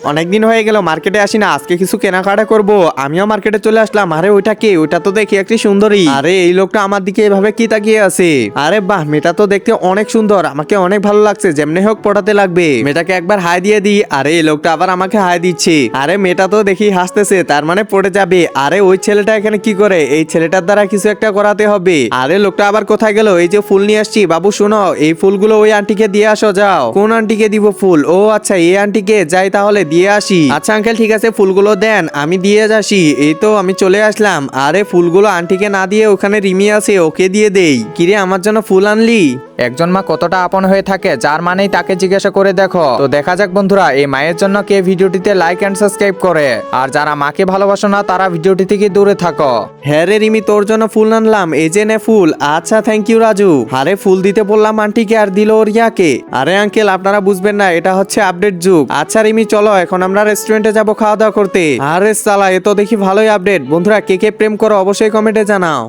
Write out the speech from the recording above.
অনেকদিন হয়ে গেল মার্কেটে আসি না, আজকে কিছু কেনাকাটা করব। আমিও মার্কেটে চলে আসলাম। আরে ওইটা কে? ওইটা তো দেখি একটি সুন্দরী। আরে এই লোকটা আমার দিকে এভাবে কি তাকিয়ে আছে? আরে বাহ, মেয়েটা তো দেখতে অনেক সুন্দর, আমাকে অনেক ভালো লাগছে। যেমনি হোক পটাতে লাগবে। মেয়েটাকে একবার হাই দিয়ে দিই। আরে এই লোকটা আবার আমাকে হাই দিচ্ছে। আরে মেয়েটা তো দেখি হাসতেছে, তার মানে পড়ে যাবে। আরে ওই ছেলেটা এখানে কি করে? এই ছেলেটার দ্বারা কিছু একটা করাতে হবে। আরে লোকটা আবার কোথায় গেল? এই যে ফুল নিয়ে আসছি, বাবু শোনো, এই ফুলগুলো ওই আন্টিকে দিয়ে আসো, যাও। কোন আন্টিকে দিব ফুল? ও আচ্ছা, এই আন্টিকে, যাই তাহলে দিয়ে আসি। আচ্ছা আঙ্কেল ঠিক আছে, ফুলগুলো দেন, আমি দিয়ে যাচ্ছি। এই তো আমি চলে আসলাম। আরে ফুলগুলো আন্টিকে না দিয়ে ওখানে রিমি আছে, ওকে দিয়ে দেই। কিরে আমার জন্য ফুল আনলি? একজন মা কতটা আপন হয়ে থাকে, যার মানেই তাকে জিজ্ঞাসা করে দেখো। তো দেখা যাক বন্ধুরা, এই মায়ের জন্য কে ভিডিওটিতে লাইক এন্ড সাবস্ক্রাইব করে। আর যারা মাকে ভালোবাসো না, তারা ভিডিওটি থেকে দূরে থাকো। হ্যাঁ রে রিমি, তোর জন্য ফুল আনলাম, এই যে নে ফুল। আচ্ছা থ্যাংক ইউ রাজু। আরে ফুল দিতে বললাম আন্টিকে, আর দিল ওর ইয়াকে। আরে আঙ্কেল আপনারা বুঝবেন না, এটা হচ্ছে আপডেট যুগ। আচ্ছা রিমি চলো, এখন আমরা রেস্টুরেন্টে যাব খাওয়া দাওয়া করতে। আরে সালা, এ তো দেখি ভালোই আপডেট। বন্ধুরা কে কে প্রেম করো অবশ্যই কমেন্টে জানাও।